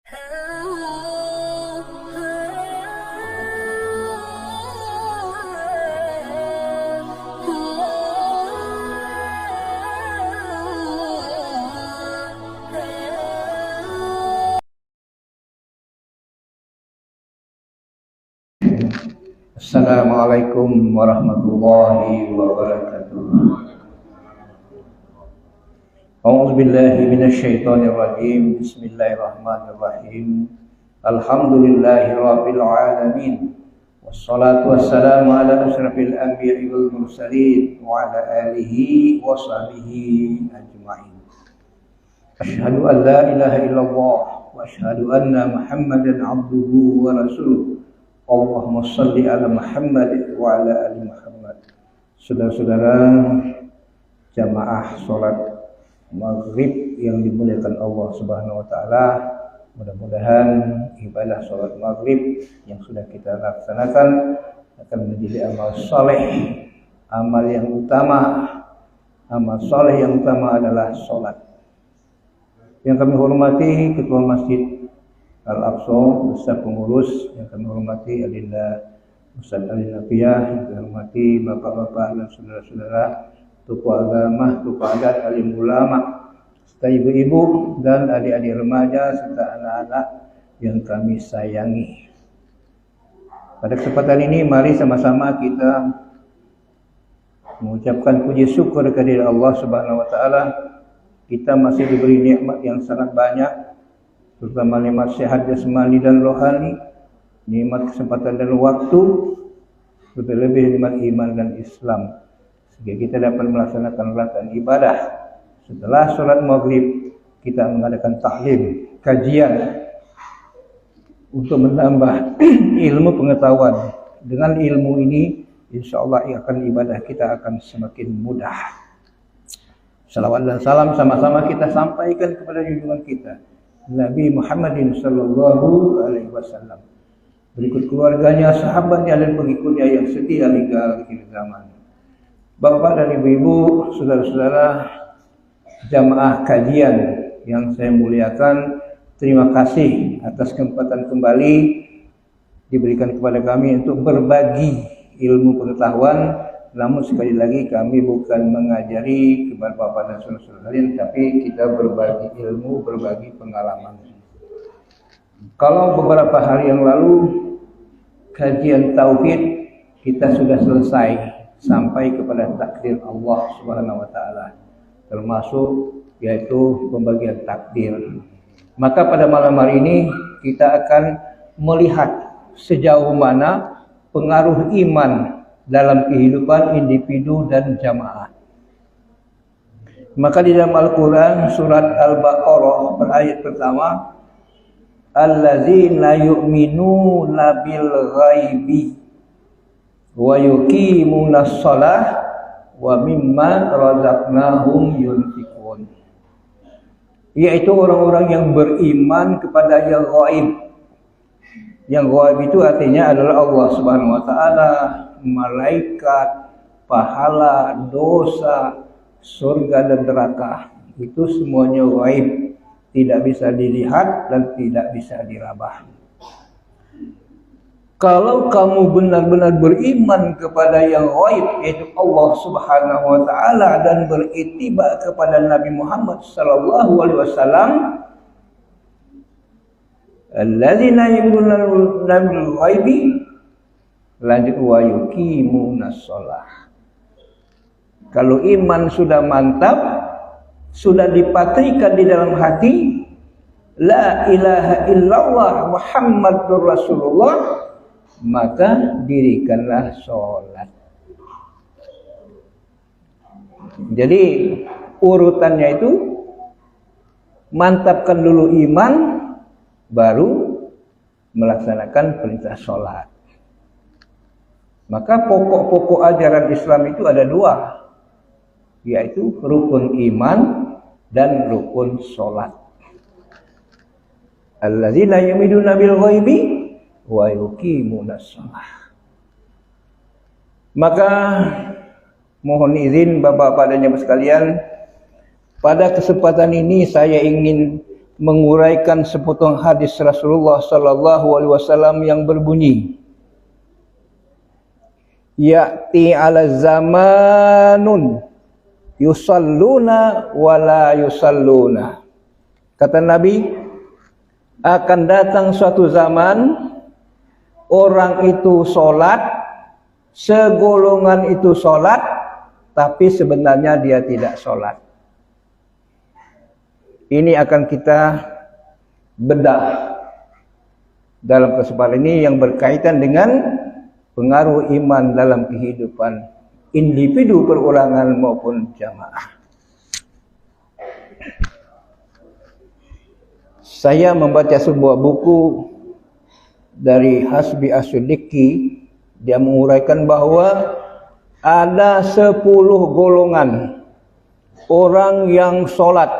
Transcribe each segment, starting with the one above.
Assalamualaikum warahmatullahi wabarakatuh. A'udzu billahi minasyaitonir rajim. Bismillahirrahmanirrahim. Alhamdulillahi rabbil alamin. Wassalatu wassalamu ala asyrafil anbiya'i wal mursalin wa ala alihi wa sahbihi ajma'in. Asyhadu an la ilaha illallah wa asyhadu anna Muhammadan abduhu wa rasuluh. Allahumma salli ala Muhammad wa ala ali Muhammad. Saudara-saudara jamaah salat maghrib yang dimuliakan Allah Subhanahu wa taala, mudah-mudahan ibadah salat maghrib yang sudah kita laksanakan akan menjadi amal saleh, amal yang utama. Amal saleh yang utama adalah salat. Yang kami hormati Ketua Masjid Al-Aqsa beserta pengurus, yang kami hormati Adinda Ustaz Ali Nafiyah, yang kami hormati bapak-bapak dan saudara-saudara, tokoh agama, tokoh adat, alim ulama, serta ibu-ibu dan adik-adik remaja serta anak-anak yang kami sayangi. Pada kesempatan ini mari sama-sama kita mengucapkan puji syukur kepada Allah Subhanahu wa taala. Kita masih diberi nikmat yang sangat banyak, terutama nikmat sehat jasmani dan rohani, nikmat kesempatan dan waktu, terlebih nikmat iman dan Islam, sehingga kita dapat melaksanakan rangkaian ibadah. Setelah sholat maghrib kita mengadakan tahlim, kajian untuk menambah ilmu pengetahuan. Dengan ilmu ini insyaallah akan ibadah kita akan semakin mudah. Salawat dan salam sama-sama kita sampaikan kepada junjungan kita Nabi Muhammadin sallallahu alaihi wasallam, berikut keluarganya, sahabatnya dan pengikutnya yang setia hingga akhir zaman. Bapak dan ibu-ibu, saudara-saudara jamaah kajian yang saya muliakan, terima kasih atas kesempatan kembali diberikan kepada kami untuk berbagi ilmu pengetahuan. Namun sekali lagi kami bukan mengajari kepada bapak dan saudara-saudara lain, tapi kita berbagi ilmu, berbagi pengalaman. Kalau beberapa hari yang lalu kajian tauhid kita sudah selesai sampai kepada takdir Allah Subhanahu wa taala, termasuk yaitu pembagian takdir. Maka pada malam hari ini kita akan melihat sejauh mana pengaruh iman dalam kehidupan individu dan jamaah. Maka di dalam Al-Quran surat Al-Baqarah ayat pertama, allazina yu'minuna bil ghaibi wa yuqimunas shalah wa mimma razaqnahum yunfiqun. Yaitu orang-orang yang beriman kepada yang ghaib. Yang ghaib itu artinya adalah Allah Subhanahu wa taala, malaikat, pahala, dosa, surga dan neraka. Itu semuanya ghaib, tidak bisa dilihat dan tidak bisa diraba. Kalau kamu benar-benar beriman kepada yang ghaib, yaitu Allah Subhanahu wa taala, dan berittiba kepada Nabi Muhammad sallallahu alaihi wasallam, allazina yu'minuna bil ghaibi, lanjut wa yuqimunas shalah. Kalau iman sudah mantap, sudah dipatrikan di dalam hati, la ilaha illallah Muhammadur Rasulullah, maka dirikanlah sholat. Jadi urutannya itu mantapkan dulu iman, baru melaksanakan perintah sholat. Maka pokok-pokok ajaran Islam itu ada dua, yaitu rukun iman dan rukun sholat. Allazina yu'minuna bil ghaibi wa yuqimunas shalah. Maka mohon izin Bapak-bapak dan Ibu sekalian, pada kesempatan ini saya ingin menguraikan sepotong hadis Rasulullah sallallahu alaihi wasallam yang berbunyi, ya'ti 'ala zamanun yusalluna wa la yusalluna. Kata Nabi, akan datang suatu zaman orang itu solat, segolongan itu solat, tapi sebenarnya dia tidak solat. Ini akan kita bedah dalam kesempatan ini yang berkaitan dengan pengaruh iman dalam kehidupan individu perorangan maupun jamaah. Saya membaca sebuah buku dari Hasbi As-Siddiqi. Dia menguraikan bahwa ada 10 golongan orang yang solat,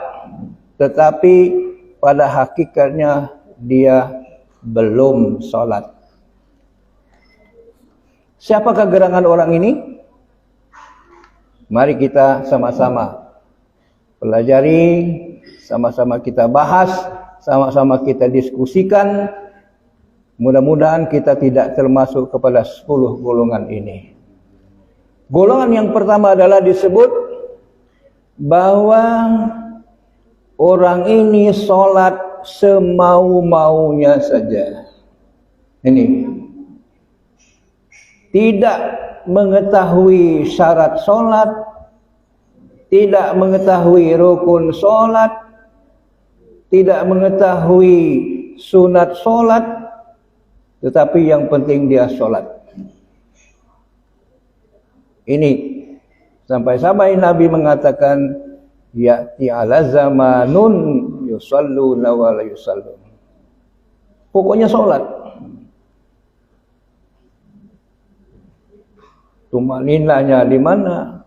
tetapi pada hakikatnya dia belum solat. Siapakah gerangan orang ini? Mari kita sama-sama pelajari, sama-sama kita bahas, sama-sama kita diskusikan. Mudah-mudahan kita tidak termasuk kepada 10 golongan ini. Golongan yang pertama adalah disebut bahwa orang ini sholat semau-maunya saja. Ini tidak mengetahui syarat sholat, tidak mengetahui rukun sholat, tidak mengetahui sunat sholat, tetapi yang penting dia sholat. Ini sampai-sampai Nabi mengatakan, ya'ti 'ala zamanun yusalluna wa la yusallun. Pokoknya sholat. Tumaninanya di mana?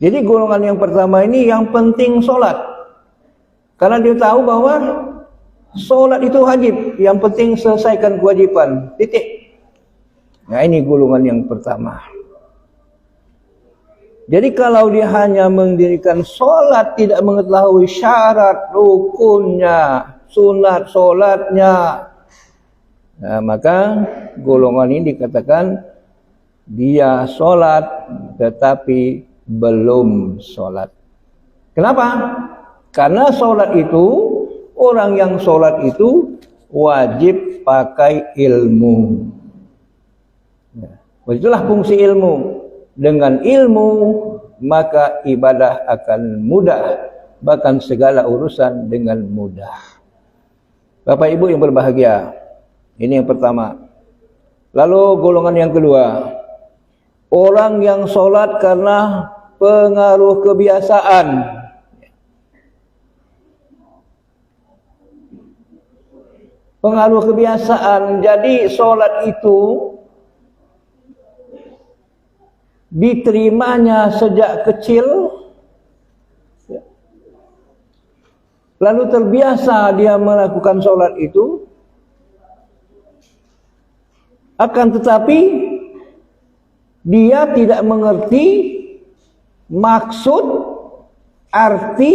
Jadi golongan yang pertama ini yang penting sholat. Karena dia tahu bahwa sholat itu wajib. Yang penting selesaikan kewajiban. Titik. Nah, ini golongan yang pertama. Jadi kalau dia hanya mendirikan sholat, tidak mengetahui syarat, rukunnya, sunat sholatnya, nah, maka golongan ini dikatakan dia sholat tetapi belum sholat. Kenapa? Karena sholat itu, orang yang sholat itu wajib pakai ilmu. Nah, itulah fungsi ilmu. Dengan ilmu maka ibadah akan mudah, bahkan segala urusan dengan mudah. Bapak Ibu yang berbahagia, ini yang pertama. Lalu golongan yang kedua, orang yang sholat karena pengaruh kebiasaan. Pengaruh kebiasaan, jadi sholat itu diterimanya sejak kecil, lalu terbiasa dia melakukan sholat itu, akan tetapi dia tidak mengerti maksud, arti,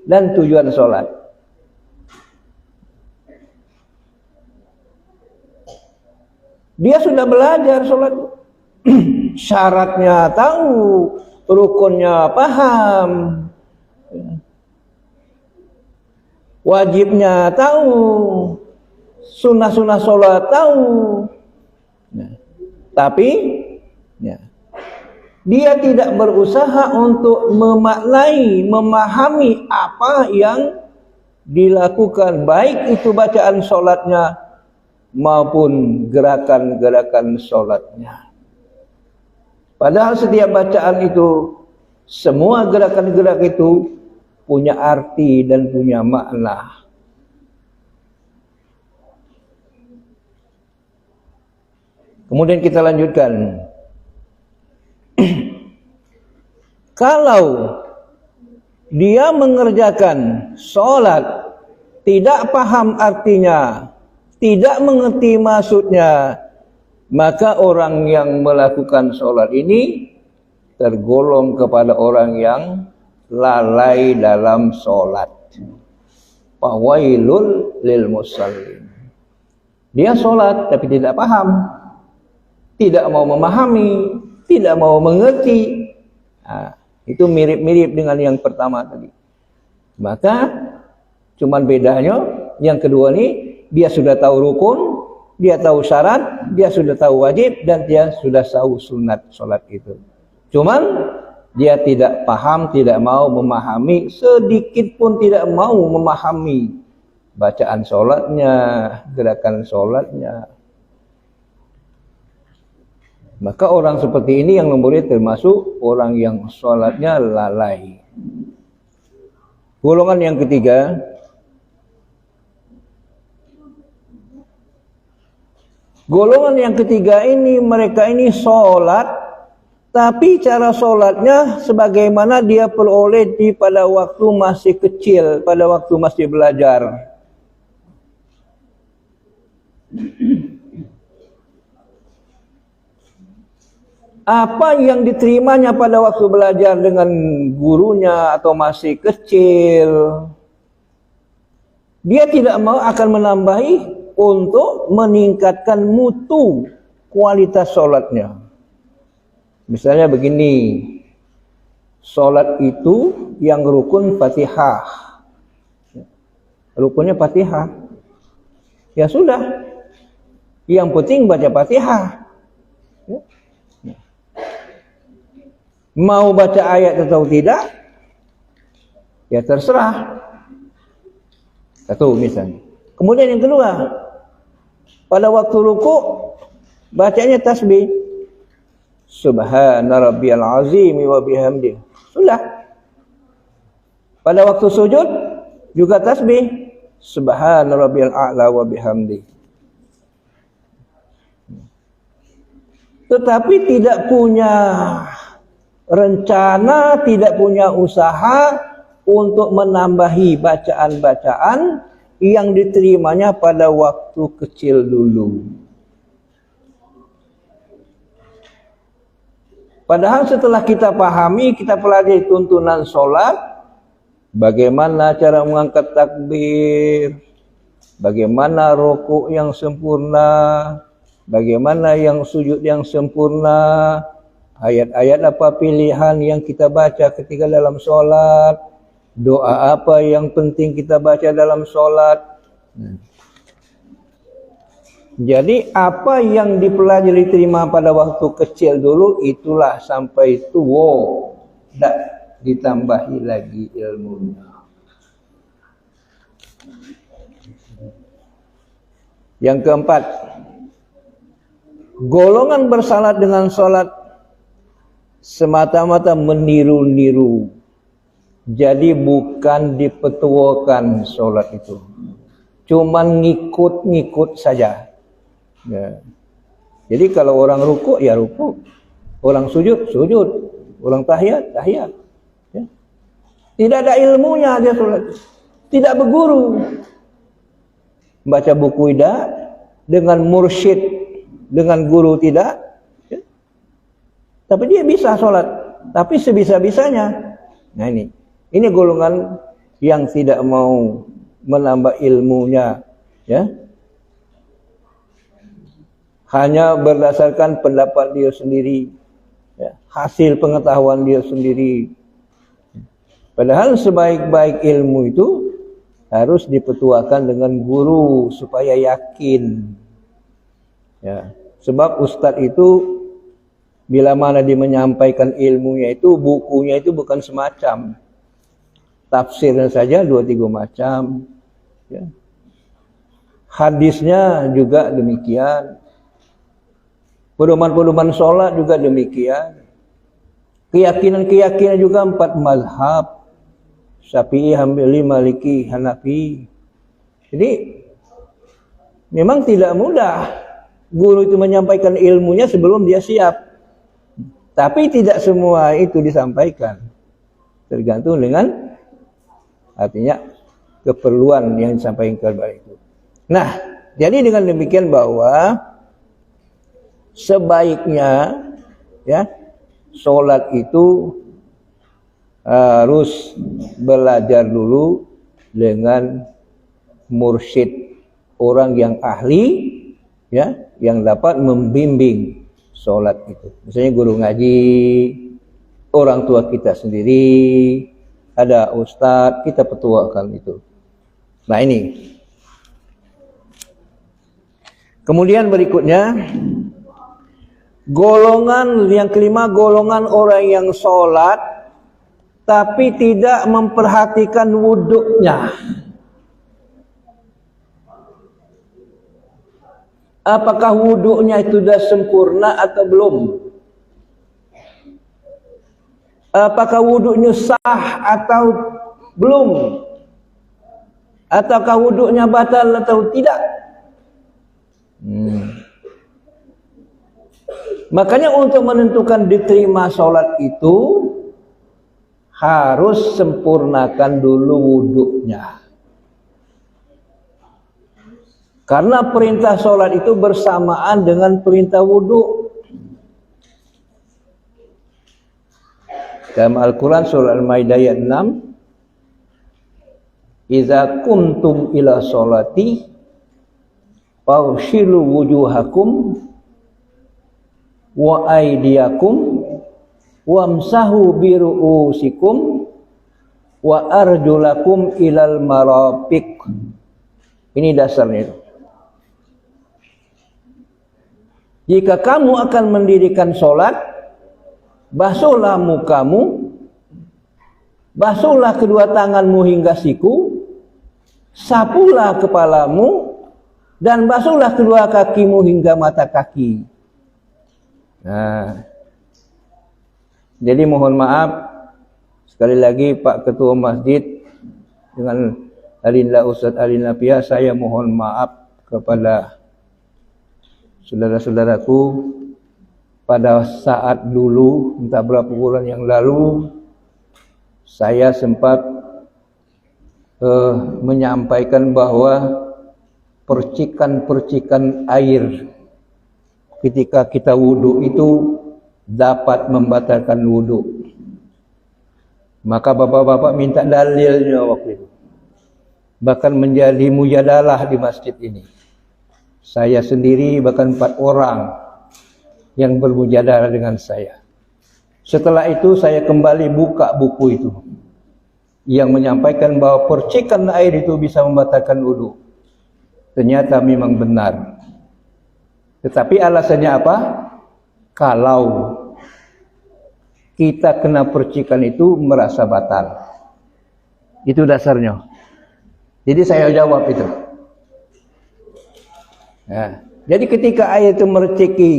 dan tujuan sholat. Dia sudah belajar sholat, syaratnya tahu, rukunnya paham, wajibnya tahu, sunnah-sunnah sholat tahu. Nah, tapi ya, dia tidak berusaha untuk memaknai, memahami apa yang dilakukan, baik itu bacaan sholatnya maupun gerakan-gerakan sholatnya. Padahal setiap bacaan itu, semua gerakan-gerak itu punya arti dan punya makna. Kemudian kita lanjutkan. Kalau dia mengerjakan sholat, tidak paham artinya, tidak mengerti maksudnya, maka orang yang melakukan sholat ini tergolong kepada orang yang lalai dalam solat. Fawailul lil musallin. Dia solat tapi tidak paham, tidak mau memahami, tidak mau mengerti. Nah, itu mirip-mirip dengan yang pertama tadi. Maka cuman bedanya yang kedua ini, dia sudah tahu rukun, dia tahu syarat, dia sudah tahu wajib, dan dia sudah tahu sunat solat itu. Cuman dia tidak paham, tidak mau memahami, sedikit pun tidak mau memahami bacaan solatnya, gerakan solatnya. Maka orang seperti ini yang nomor termasuk orang yang solatnya lalai. Golongan yang ketiga, ini mereka ini solat, tapi cara solatnya sebagaimana dia peroleh pada waktu masih kecil, pada waktu masih belajar. Apa yang diterimanya pada waktu belajar dengan gurunya atau masih kecil, dia tidak mau akan menambahi untuk meningkatkan mutu kualitas sholatnya. Misalnya begini, sholat itu yang rukun Fatihah, rukunnya Fatihah, ya sudah, yang penting baca Fatihah. Mau baca ayat atau tidak, ya terserah. Satu misalnya. Kemudian yang kedua, pada waktu ruku bacanya tasbih. Subhana rabbiyal azim wa bihamdi. Sudah. Pada waktu sujud juga tasbih. Subhana rabbiyal a'la wa bihamdi. Tetapi tidak punya rencana, tidak punya usaha untuk menambahi bacaan-bacaan yang diterimanya pada waktu kecil dulu. Padahal setelah kita pahami, kita pelajari tuntunan sholat, bagaimana cara mengangkat takbir, bagaimana rukuk yang sempurna, bagaimana yang sujud yang sempurna, ayat-ayat apa pilihan yang kita baca ketika dalam sholat, doa apa yang penting kita baca dalam sholat. Jadi apa yang dipelajari terima pada waktu kecil dulu, itulah sampai tua tidak ditambahi lagi ilmunya. Yang keempat, golongan bersalat dengan sholat semata-mata meniru-niru. Jadi bukan dipetuakan sholat itu, cuman ngikut-ngikut saja. Ya. Jadi kalau orang ruku, ya ruku, orang sujud, sujud, orang tahiyat, tahiyat. Ya. Tidak ada ilmunya dia sholat, tidak berguru, baca buku tidak, dengan mursyid, dengan guru tidak. Tapi dia bisa sholat, tapi sebisa-bisanya. Nah ini golongan yang tidak mau menambah ilmunya, ya. Hanya berdasarkan pendapat dia sendiri, ya, hasil pengetahuan dia sendiri. Padahal sebaik-baik ilmu itu harus dipetuakan dengan guru supaya yakin. Ya, sebab ustadz itu bila mana dia menyampaikan ilmunya itu, bukunya itu bukan semacam. Tafsirnya saja 2-3 macam. Ya. Hadisnya juga demikian. Pedoman-pedoman sholat juga demikian. Keyakinan-keyakinan juga 4 mazhab. Syafi'i, Hambali, Maliki, Hanafi. Jadi memang tidak mudah guru itu menyampaikan ilmunya sebelum dia siap. Tapi tidak semua itu disampaikan. Tergantung dengan artinya keperluan yang disampaikan kepada itu. Nah, jadi dengan demikian bahwa sebaiknya, ya, Solat itu harus belajar dulu dengan mursyid, orang yang ahli, ya, yang dapat membimbing solat itu. Misalnya guru ngaji, orang tua kita sendiri, ada ustadz, kita petuakan itu. Nah ini. Kemudian berikutnya, golongan yang kelima, golongan orang yang sholat tapi tidak memperhatikan wuduknya. Apakah wuduknya itu sudah sempurna atau belum? Apakah wuduknya sah atau belum? Ataukah wuduknya batal atau tidak? Makanya untuk menentukan diterima sholat itu harus sempurnakan dulu wuduknya. Karena perintah sholat itu bersamaan dengan perintah wuduk. Dalam Al-Quran surah Al-Maidah ayat 6, "Iza kuntum ila sholati faghsilu wujuhakum wa aydiyakum wamsahu bi ru'usikum wa arjulakum ilal marafiq." Ini dasarnya. Jika kamu akan mendirikan sholat, basuhlah mukamu, basuhlah kedua tanganmu hingga siku, sapulah kepalamu, dan basuhlah kedua kakimu hingga mata kaki. Nah, jadi mohon maaf sekali lagi Pak Ketua Masjid dengan Alinla Ustaz Alinla Pia, saya mohon maaf kepada saudara-saudaraku. Pada saat dulu, entah berapa bulan yang lalu, saya sempat menyampaikan bahwa percikan-percikan air ketika kita wudhu itu dapat membatalkan wudhu. Maka bapak-bapak minta dalilnya waktu itu. Bahkan menjadi mujadalah di masjid ini. Saya sendiri bahkan 4 orang yang bermujadalah dengan saya. Setelah itu saya kembali buka buku itu yang menyampaikan bahwa percikan air itu bisa membatalkan wudhu. Ternyata memang benar. Tetapi alasannya apa? Kalau kita kena percikan itu merasa batal. Itu dasarnya. Jadi saya jawab itu. Nah, jadi ketika air itu merciki,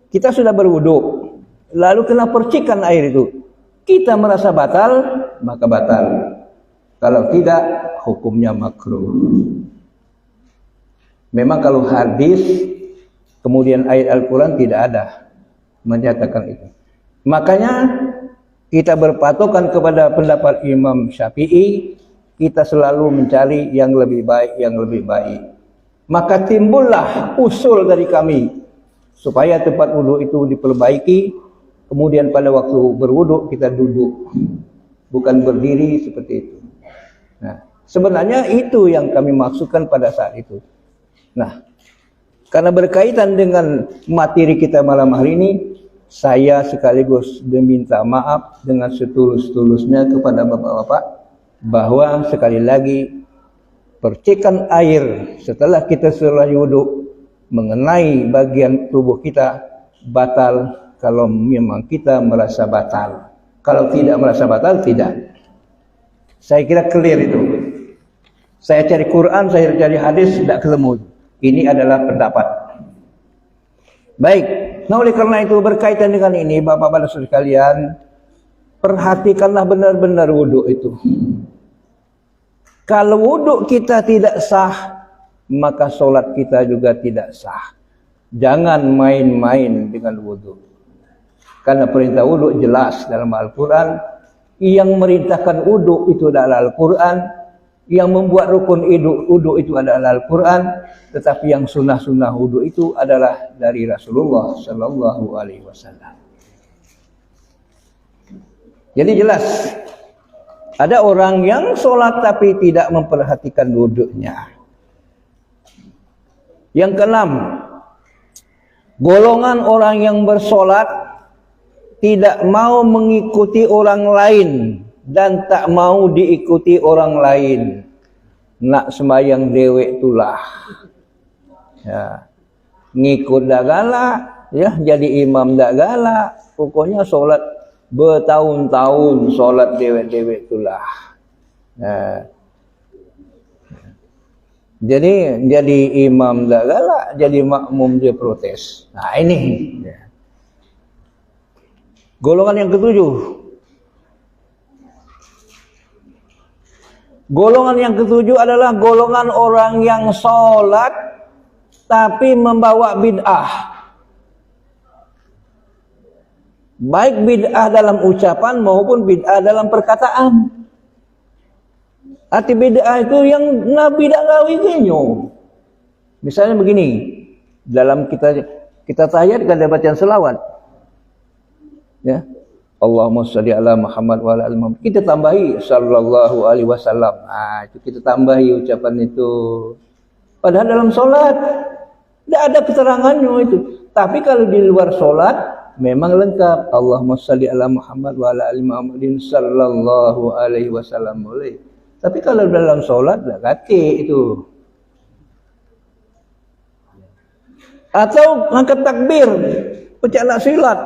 kita sudah berwudu, lalu kena percikan air itu, kita merasa batal, maka batal. Kalau tidak, hukumnya makruh. Memang kalau hadis, kemudian ayat Al-Quran tidak ada menyatakan itu. Makanya kita berpatokan kepada pendapat Imam Syafi'i, kita selalu mencari yang lebih baik, yang lebih baik. Maka timbullah usul dari kami supaya tempat wudhu itu diperbaiki. Kemudian pada waktu berwudhu kita duduk, bukan berdiri seperti itu. Nah, sebenarnya itu yang kami maksudkan pada saat itu. Nah, karena berkaitan dengan materi kita malam hari ini, saya sekaligus meminta maaf dengan setulus-tulusnya kepada bapak-bapak bahwa sekali lagi percikan air setelah kita selesai wudhu mengenai bagian tubuh kita batal kalau memang kita merasa batal. Kalau tidak merasa batal, tidak. Saya kira clear itu. Saya cari Quran, saya cari hadis, tidak ketemu. Ini adalah pendapat. Baik, nah oleh karena itu berkaitan dengan ini, bapak-bapak sekalian, perhatikanlah benar-benar wudhu itu. Kalau wudhu kita tidak sah, maka solat kita juga tidak sah. Jangan main-main dengan wudhu. Karena perintah wudhu jelas dalam Al-Quran. Yang merintahkan wudhu itu adalah Al-Quran. Yang membuat rukun wudhu itu adalah Al-Quran. Tetapi yang sunnah-sunnah wudhu itu adalah dari Rasulullah Sallallahu Alaihi Wasallam. Jadi jelas, ada orang yang sholat tapi tidak memperhatikan wuduknya. Yang keenam, golongan orang yang bersolat tidak mau mengikuti orang lain dan tak mau diikuti orang lain. Nak sembahyang dewek itulah. Ya. Ngikut dak galak, ya, jadi imam dak galak. Pokoknya solat bertahun-tahun, solat dewek-dewek itulah. Nah. Jadi imam dak galak, jadi makmum dia protes. Nah, ini. Ya. Golongan yang ketujuh. Golongan yang ketujuh adalah golongan orang yang sholat tapi membawa bid'ah. Baik bid'ah dalam ucapan maupun bid'ah dalam perkataan. Arti bid'ah itu yang Nabi tak ngawikinyo. Misalnya begini, dalam kita tahiyat kan ada bacaan selawat. Ya. Allahumma sholli ala Muhammad wa ala ali Muhammad. Kita tambahi sallallahu alaihi wasallam. Ah, itu kita tambahi ucapan itu. Padahal dalam solat tidak ada keterangannya itu. Tapi kalau di luar solat memang lengkap. Allahumma sholli ala Muhammad wa ala ali Muhammadin sallallahu alaihi wasallam boleh. Tapi kalau dalam solat tak kati itu. Atau angkat takbir, pecah nak silat.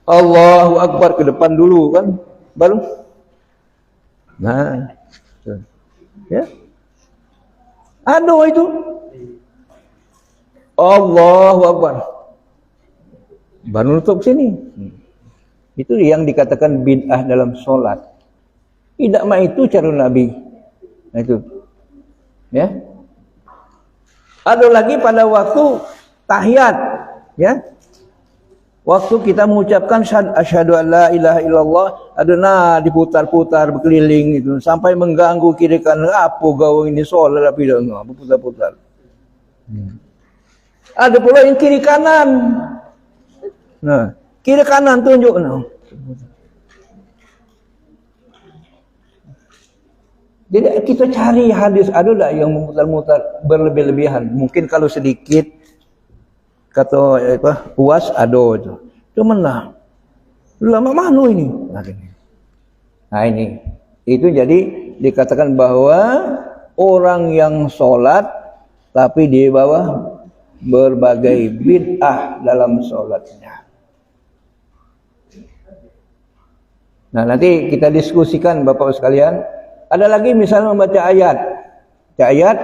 Allahu Akbar ke depan dulu kan, baru. Nah, ya. Aduh itu. Allahu Akbar. Baru nutup sini. Itu yang dikatakan bid'ah dalam solat. Tidak mah itu cara Nabi. Nah itu. Ya. Ada lagi pada waktu tahiyat, ya. Waktu kita mengucapkan asyhadu an la ilaha illallah, ada diputar-putar berkeliling itu sampai mengganggu kiri kanan. Apa gawe ini solat tapi dah berputar-putar. Ada pula yang kiri kanan. Nah, kiri kanan tunjuk nah. Jadi kita cari hadis, ada tak yang memutar-mutar berlebih-lebihan. Mungkin kalau sedikit kata apa puas ada itu. Cuman lah lama mana ini? Nah ini itu jadi dikatakan bahwa orang yang sholat tapi di bawah berbagai bid'ah dalam sholatnya. Nah nanti kita diskusikan Bapak sekalian. Ada lagi misalnya membaca ayat. Ayat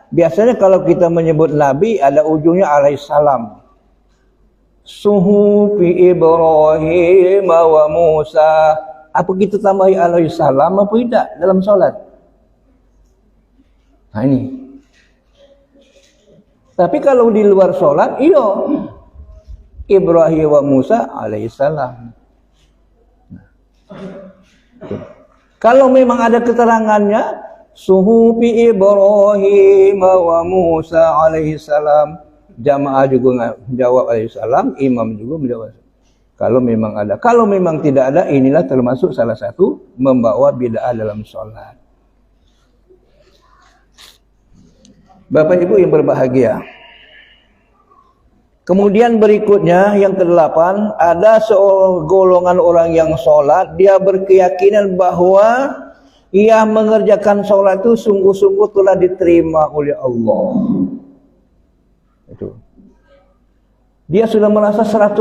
biasanya kalau kita menyebut Nabi ada ujungnya alaihissalam. Suhufi Ibrahim wa Musa. Apa kita tambahi alaihissalam apa tidak dalam solat? Nah ini. Tapi kalau di luar solat, iya. Ibrahim wa Musa alaihissalam. Kalau memang ada keterangannya, suhufi Ibrahim wa Musa alaihissalam, jamaah juga menjawab alaihissalam, imam juga menjawab. Kalau memang ada, kalau memang tidak ada, inilah termasuk salah satu membawa bid'ah dalam sholat. Bapak Ibu yang berbahagia. Kemudian berikutnya yang ke-8, ada golongan orang yang sholat, dia berkeyakinan bahwa ia mengerjakan sholat itu sungguh-sungguh telah diterima oleh Allah. Itu. Dia sudah merasa 100%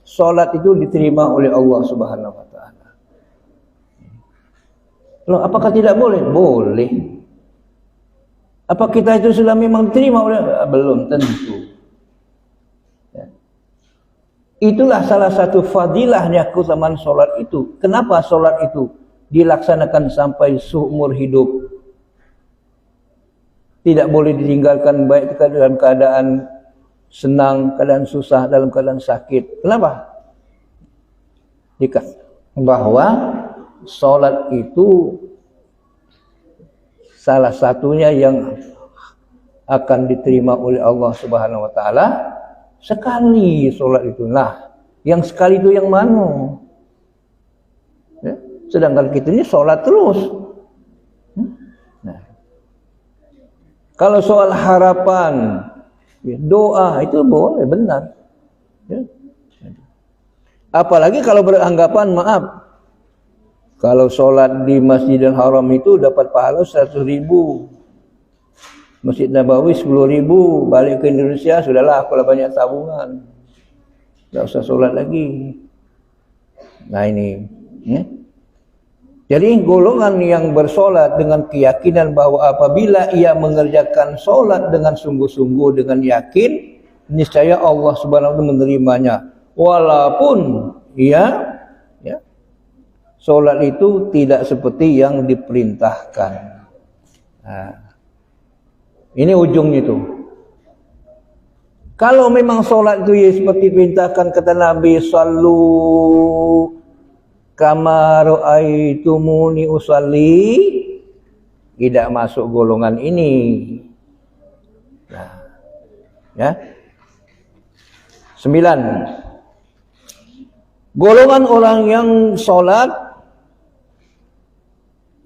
sholat itu diterima oleh Allah Subhanahu wa taala. Loh, apakah tidak boleh? Boleh. Apa kita itu sudah memang diterima oleh Allah? Belum tentu. Itulah salah satu fadilahnya keutamaan solat itu. Kenapa solat itu dilaksanakan sampai seumur hidup? Tidak boleh ditinggalkan baik dalam keadaan senang, keadaan susah, dalam keadaan sakit. Kenapa? Bahwa solat itu salah satunya yang akan diterima oleh Allah Subhanahu wa taala sekali solat itu. Nah, yang sekali itu yang mana? Sedangkan kita ini sholat terus. Nah. Kalau soal harapan, doa itu boleh, benar. Ya. Apalagi kalau beranggapan, maaf, kalau sholat di Masjidil Haram itu dapat pahala 100.000. Masjid Nabawi 10.000. Balik ke Indonesia, sudahlah, aku banyak tabungan. Tak usah sholat lagi. Nah ini. Ya. Jadi golongan yang bersolat dengan keyakinan bahwa apabila ia mengerjakan solat dengan sungguh-sungguh, dengan yakin, niscaya Allah Subhanahu wa taala menerimanya. Walaupun ia solat itu tidak seperti yang diperintahkan. Nah, ini ujungnya itu. Kalau memang solat itu ya seperti diperintahkan, kata Nabi, sallu kama ra'aitumuni usalli, tidak masuk golongan ini. Nah, ya. 9. Golongan orang yang solat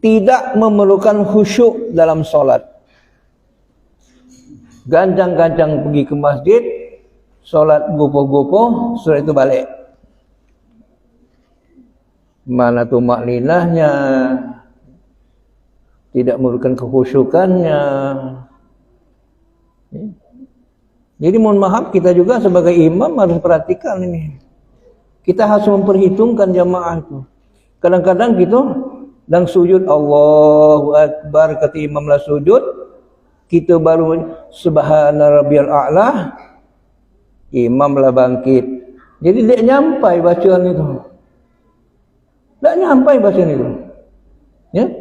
tidak memerlukan khusyuk dalam solat. Gancang-gancang pergi ke masjid, solat gopoh-gopoh, setelah itu balik. Mana tuh maklinahnya, tidak memerlukan kekhusyukannya. Jadi mohon maaf, kita juga sebagai imam harus perhatikan ini. Kita harus memperhitungkan jamaah itu. Kadang-kadang gitu, dan sujud Allahu Akbar, kata imam lah sujud, kita baru subhana rabbiyal a'la, imam lah bangkit. Jadi dia nyampai bacaan itu. Tak nyampai bacaan itu. Ya.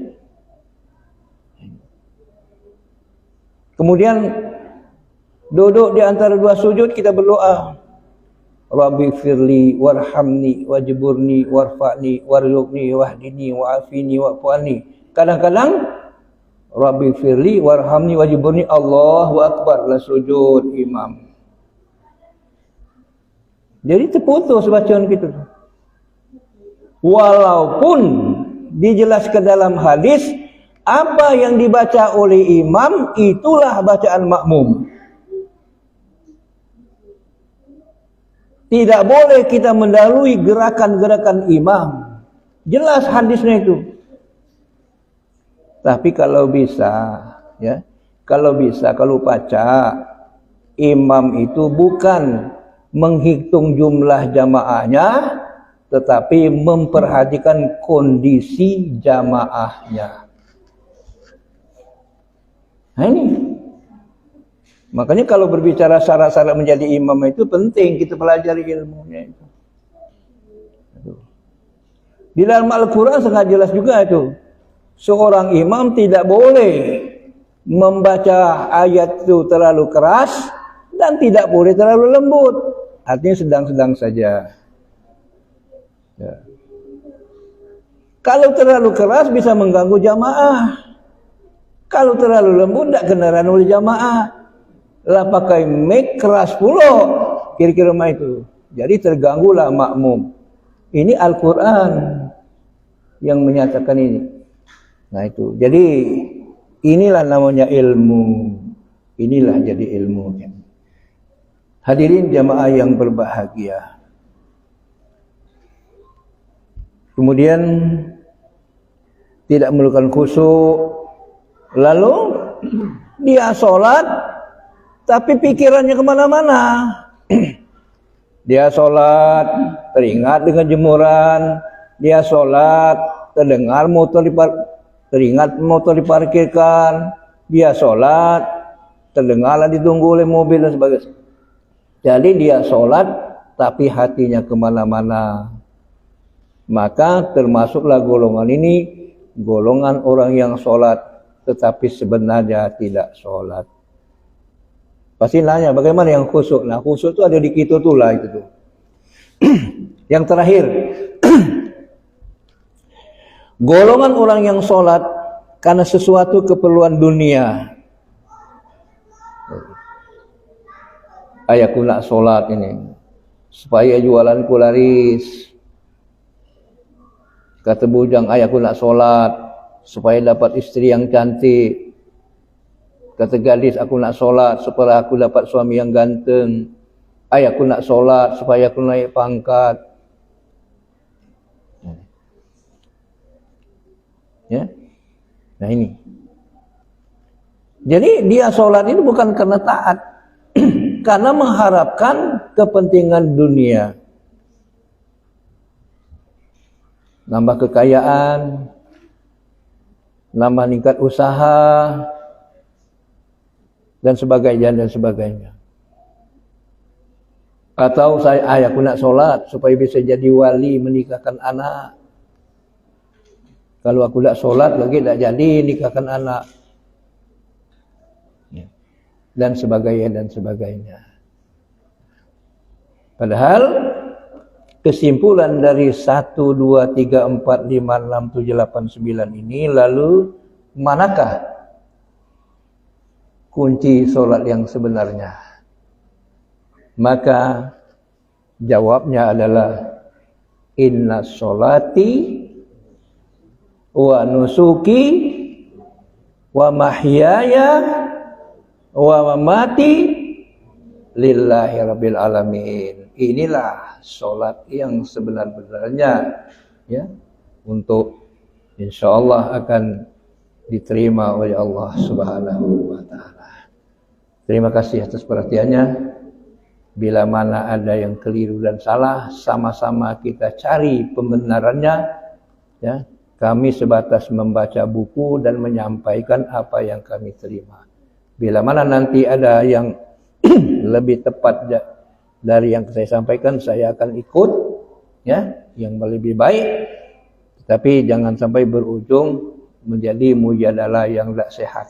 Kemudian duduk di antara dua sujud, kita berdoa. Rabbi firli warhamni wajburni warfa'ni warzuqni wahdini wa'afini wa'fu'ani. Kadang-kadang Rabbi firli warhamni wajburni, Allahu Akbar lah sujud imam. Jadi terputus bacaan kita. Walaupun dijelaskan dalam hadis, apa yang dibaca oleh imam itulah bacaan makmum. Tidak boleh kita mendahului gerakan-gerakan imam. Jelas hadisnya itu. Tapi kalau bisa, ya, kalau baca, imam itu bukan menghitung jumlah jamaahnya, tetapi memperhatikan kondisi jamaahnya. Nah ini. Makanya kalau berbicara syarat-syarat menjadi imam itu penting kita pelajari ilmunya itu. Di dalam Al-Quran sangat jelas juga itu. Seorang imam tidak boleh membaca ayat itu terlalu keras dan tidak boleh terlalu lembut. Artinya sedang-sedang saja. Ya. Kalau terlalu keras bisa mengganggu jamaah. Kalau terlalu lembut tidak kedengaran oleh jamaah. Lah pakai mic keras pula kira-kira itu. Jadi terganggulah makmum. Ini Al-Quran yang menyatakan ini. Nah itu. Jadi inilah namanya ilmu. Inilah jadi ilmu. Hadirin jamaah yang berbahagia. Kemudian tidak memerlukan khusyuk. Lalu dia sholat tapi pikirannya kemana-mana. Dia sholat teringat dengan jemuran. Dia sholat teringat motor diparkirkan. Dia sholat terdengarlah ditunggu oleh mobil dan sebagainya. Jadi dia sholat tapi hatinya kemana-mana. Maka termasuklah golongan ini, golongan orang yang sholat tetapi sebenarnya tidak sholat. Pasti nanya bagaimana yang khusyuk. Nah khusyuk itu ada di kita tuh lah itu tuh. Yang terakhir, golongan orang yang sholat karena sesuatu keperluan dunia. Ayahku nak sholat ini supaya jualanku laris. Kata bujang, ayah aku nak solat supaya dapat isteri yang cantik. Kata gadis, aku nak solat supaya aku dapat suami yang ganteng. Ayah aku nak solat supaya aku naik pangkat. Ya. Nah ini. Jadi dia solat itu bukan karena taat. Karena mengharapkan kepentingan dunia. Nambah kekayaan, nambah meningkat usaha, dan sebagainya. Atau ayahku nak solat supaya bisa jadi wali menikahkan anak. Kalau aku tak solat lagi tak jadi nikahkan anak. Dan sebagainya. Padahal kesimpulan dari 1, 2, 3, 4, 5, 6, 7, 8, 9 ini lalu manakah kunci solat yang sebenarnya? Maka jawabnya adalah inna sholati wa nusuki wa mahyaya wa mamati lillahi rabbil alamin. Inilah solat yang sebenar-benarnya, ya, untuk insyaallah akan diterima oleh Allah Subhanahu wa taala. Terima kasih atas perhatiannya. Bila mana ada yang keliru dan salah, sama-sama kita cari pembenarannya, ya. Kami sebatas membaca buku dan menyampaikan apa yang kami terima. Bila mana nanti ada yang lebih tepat dari yang saya sampaikan, saya akan ikut, ya, yang lebih baik. Tapi jangan sampai berujung menjadi mujadalah yang tidak sehat.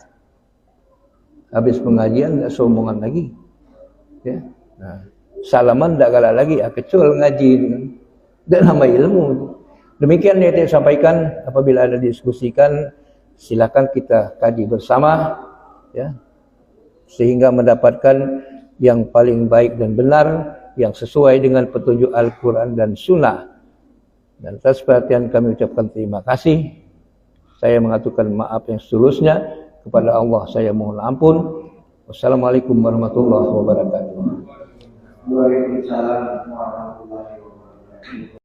Habis pengajian tidak sombongan lagi, ya. Nah, salaman tidak galak lagi, kecuali ngaji dan nama ilmu. Demikian yang saya sampaikan. Apabila ada diskusikan, silakan kita kaji bersama, ya, sehingga mendapatkan yang paling baik dan benar, yang sesuai dengan petunjuk Al-Quran dan Sunnah. Dan atas perhatian kami ucapkan terima kasih. Saya mengaturkan maaf yang seluruhnya kepada Allah. Saya mohon ampun. Wassalamualaikum warahmatullahi wabarakatuh. Waalaikumsalam warahmatullahi wabarakatuh.